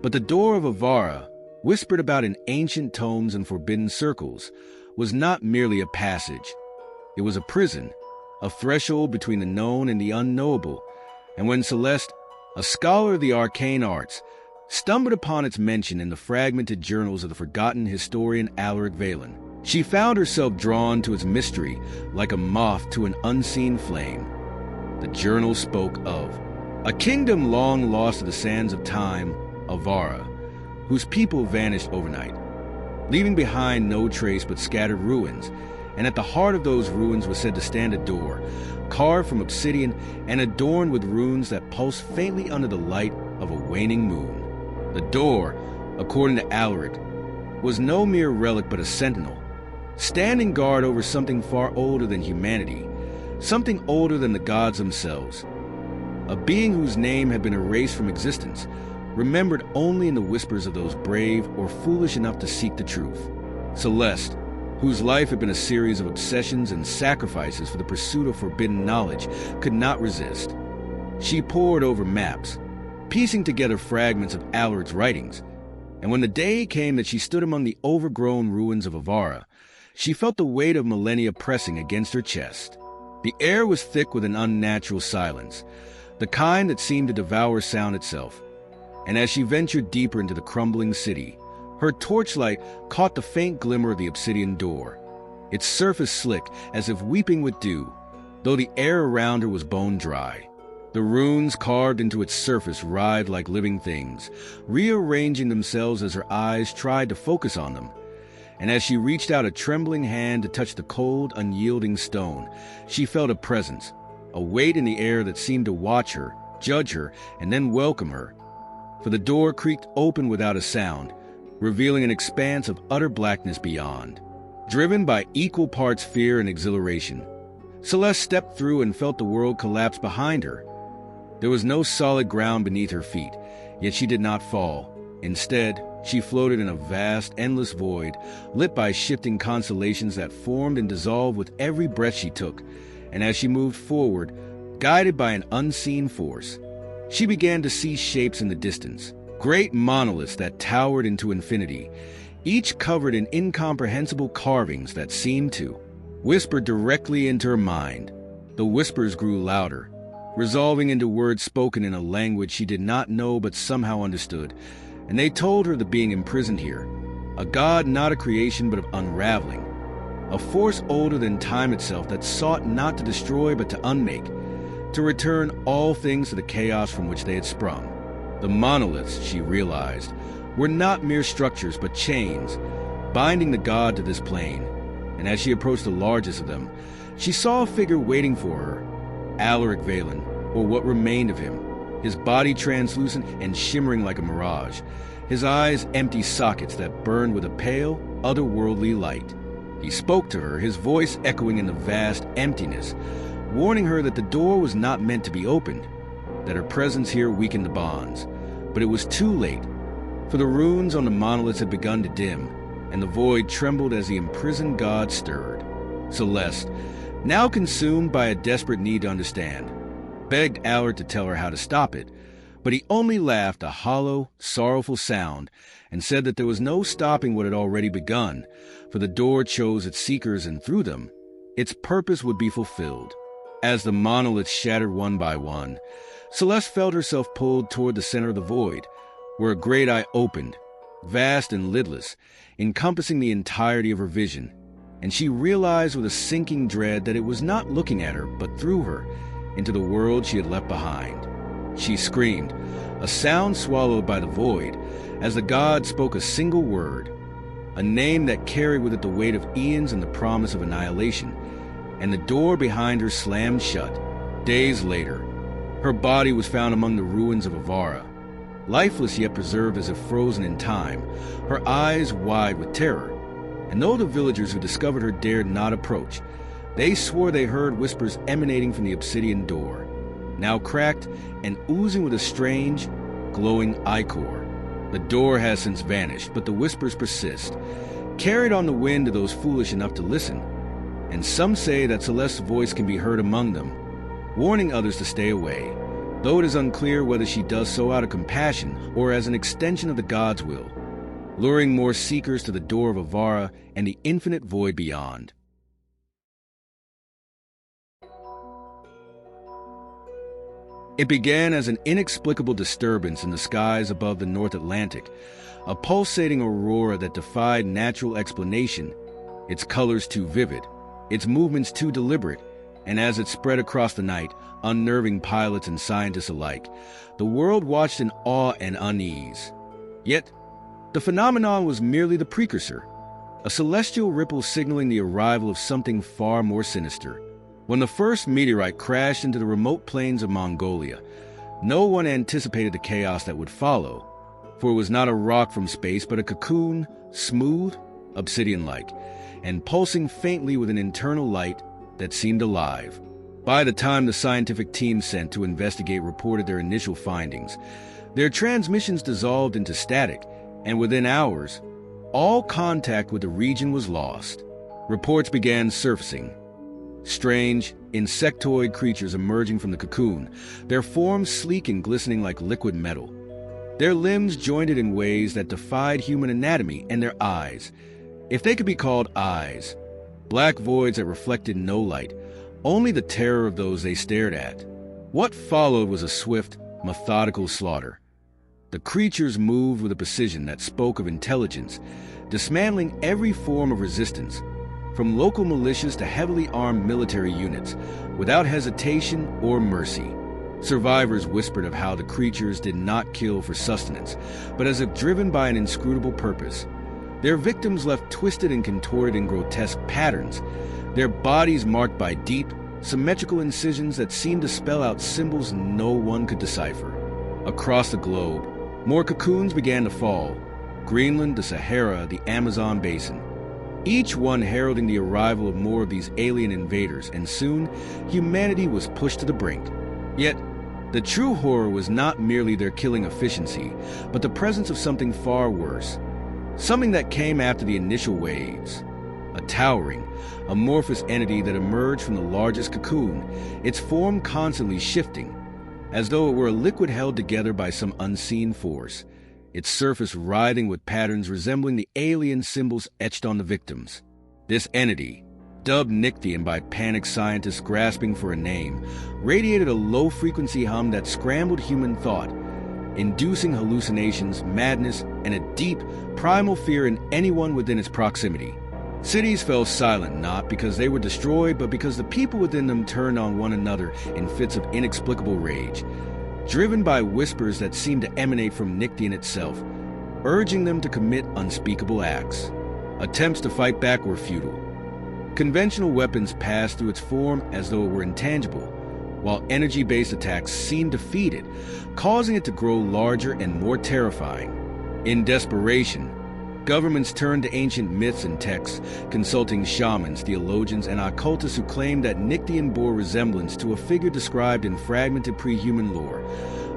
But the door of Avara, whispered about in ancient tomes and forbidden circles, was not merely a passage. It was a prison, a threshold between the known and the unknowable. And when Celeste, a scholar of the arcane arts, stumbled upon its mention in the fragmented journals of the forgotten historian Alaric Valen, she found herself drawn to its mystery like a moth to an unseen flame. The journal spoke of a kingdom long lost to the sands of time, Avara, whose people vanished overnight, leaving behind no trace but scattered ruins. And at the heart of those ruins was said to stand a door, carved from obsidian and adorned with runes that pulsed faintly under the light of a waning moon. The door, according to Alaric, was no mere relic but a sentinel, standing guard over something far older than humanity, something older than the gods themselves, a being whose name had been erased from existence, remembered only in the whispers of those brave or foolish enough to seek the truth. Celeste, whose life had been a series of obsessions and sacrifices for the pursuit of forbidden knowledge, could not resist. She pored over maps, piecing together fragments of Alaric's writings, and when the day came that she stood among the overgrown ruins of Avara, she felt the weight of millennia pressing against her chest. The air was thick with an unnatural silence, the kind that seemed to devour sound itself. And as she ventured deeper into the crumbling city, her torchlight caught the faint glimmer of the obsidian door, its surface slick as if weeping with dew, though the air around her was bone dry. The runes carved into its surface writhed like living things, rearranging themselves as her eyes tried to focus on them. And as she reached out a trembling hand to touch the cold, unyielding stone, she felt a presence, a weight in the air that seemed to watch her, judge her, and then welcome her. For the door creaked open without a sound, revealing an expanse of utter blackness beyond. Driven by equal parts fear and exhilaration, Celeste stepped through and felt the world collapse behind her. There was no solid ground beneath her feet, yet she did not fall. Instead, she floated in a vast, endless void, lit by shifting constellations that formed and dissolved with every breath she took. And as she moved forward, guided by an unseen force, she began to see shapes in the distance, great monoliths that towered into infinity, each covered in incomprehensible carvings that seemed to whisper directly into her mind. The whispers grew louder, resolving into words spoken in a language she did not know but somehow understood, and they told her the being imprisoned here, a god not a creation but of unraveling, a force older than time itself that sought not to destroy but to unmake, to return all things to the chaos from which they had sprung. The monoliths, she realized, were not mere structures but chains, binding the god to this plane. And as she approached the largest of them, she saw a figure waiting for her, Alaric Valen, or what remained of him, his body translucent and shimmering like a mirage, his eyes empty sockets that burned with a pale, otherworldly light. He spoke to her, his voice echoing in the vast emptiness, warning her that the door was not meant to be opened, that her presence here weakened the bonds. But it was too late, for the runes on the monoliths had begun to dim, and the void trembled as the imprisoned god stirred. Celeste, now consumed by a desperate need to understand, begged Alaric to tell her how to stop it, but he only laughed a hollow, sorrowful sound and said that there was no stopping what had already begun, for the door chose its seekers, and through them, its purpose would be fulfilled. As the monoliths shattered one by one, Celeste felt herself pulled toward the center of the void, where a great eye opened, vast and lidless, encompassing the entirety of her vision, and she realized with a sinking dread that it was not looking at her, but through her, into the world she had left behind. She screamed, a sound swallowed by the void, as the god spoke a single word, a name that carried with it the weight of eons and the promise of annihilation, and the door behind her slammed shut. Days later, her body was found among the ruins of Avara, lifeless yet preserved as if frozen in time, her eyes wide with terror. And though the villagers who discovered her dared not approach, they swore they heard whispers emanating from the obsidian door, now cracked and oozing with a strange, glowing ichor. The door has since vanished, but the whispers persist, carried on the wind to those foolish enough to listen. And some say that Celeste's voice can be heard among them, warning others to stay away, though it is unclear whether she does so out of compassion or as an extension of the god's will, luring more seekers to the door of Avara and the infinite void beyond. It began as an inexplicable disturbance in the skies above the North Atlantic, a pulsating aurora that defied natural explanation, its colors too vivid, its movements too deliberate, and as it spread across the night, unnerving pilots and scientists alike, the world watched in awe and unease. Yet, the phenomenon was merely the precursor, a celestial ripple signaling the arrival of something far more sinister. When the first meteorite crashed into the remote plains of Mongolia, no one anticipated the chaos that would follow, for it was not a rock from space but a cocoon, smooth, obsidian-like, and pulsing faintly with an internal light that seemed alive. By the time the scientific team sent to investigate reported their initial findings, their transmissions dissolved into static, and within hours, all contact with the region was lost. Reports began surfacing. Strange, insectoid creatures emerging from the cocoon, their forms sleek and glistening like liquid metal. Their limbs jointed in ways that defied human anatomy, and their eyes, if they could be called eyes, black voids that reflected no light, only the terror of those they stared at. What followed was a swift, methodical slaughter. The creatures moved with a precision that spoke of intelligence, dismantling every form of resistance, from local militias to heavily armed military units, without hesitation or mercy. Survivors whispered of how the creatures did not kill for sustenance, but as if driven by an inscrutable purpose. Their victims left twisted and contorted in grotesque patterns, their bodies marked by deep, symmetrical incisions that seemed to spell out symbols no one could decipher. Across the globe, more cocoons began to fall: Greenland, the Sahara, the Amazon basin. Each one heralding the arrival of more of these alien invaders, and soon humanity was pushed to the brink. Yet, the true horror was not merely their killing efficiency, but the presence of something far worse. Something that came after the initial waves. A towering, amorphous entity that emerged from the largest cocoon, its form constantly shifting, as though it were a liquid held together by some unseen force, its surface writhing with patterns resembling the alien symbols etched on the victims. This entity, dubbed Nyctian by panicked scientists grasping for a name, radiated a low-frequency hum that scrambled human thought, inducing hallucinations, madness, and a deep, primal fear in anyone within its proximity. Cities fell silent not because they were destroyed, but because the people within them turned on one another in fits of inexplicable rage, driven by whispers that seemed to emanate from Nyctian itself, urging them to commit unspeakable acts. Attempts to fight back were futile. Conventional weapons passed through its form as though it were intangible, while energy-based attacks seemed defeated, causing it to grow larger and more terrifying. In desperation, governments turned to ancient myths and texts, consulting shamans, theologians, and occultists who claimed that Nyctian bore resemblance to a figure described in fragmented pre-human lore,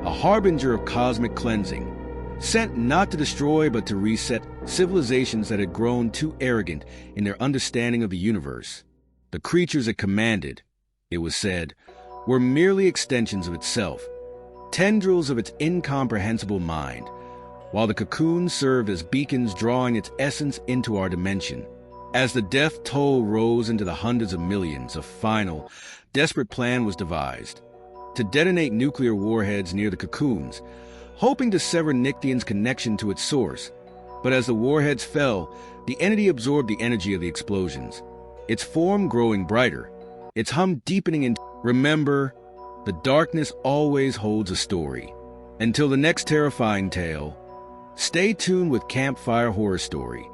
a harbinger of cosmic cleansing, sent not to destroy but to reset civilizations that had grown too arrogant in their understanding of the universe. The creatures it commanded, it was said, were merely extensions of itself, tendrils of its incomprehensible mind, while the cocoons served as beacons drawing its essence into our dimension. As the death toll rose into the hundreds of millions, a final, desperate plan was devised: to detonate nuclear warheads near the cocoons, hoping to sever Nyctian's connection to its source. But as the warheads fell, the entity absorbed the energy of the explosions, its form growing brighter, its hum deepening into... Remember, the darkness always holds a story. Until the next terrifying tale, stay tuned with Campfire Horror Story.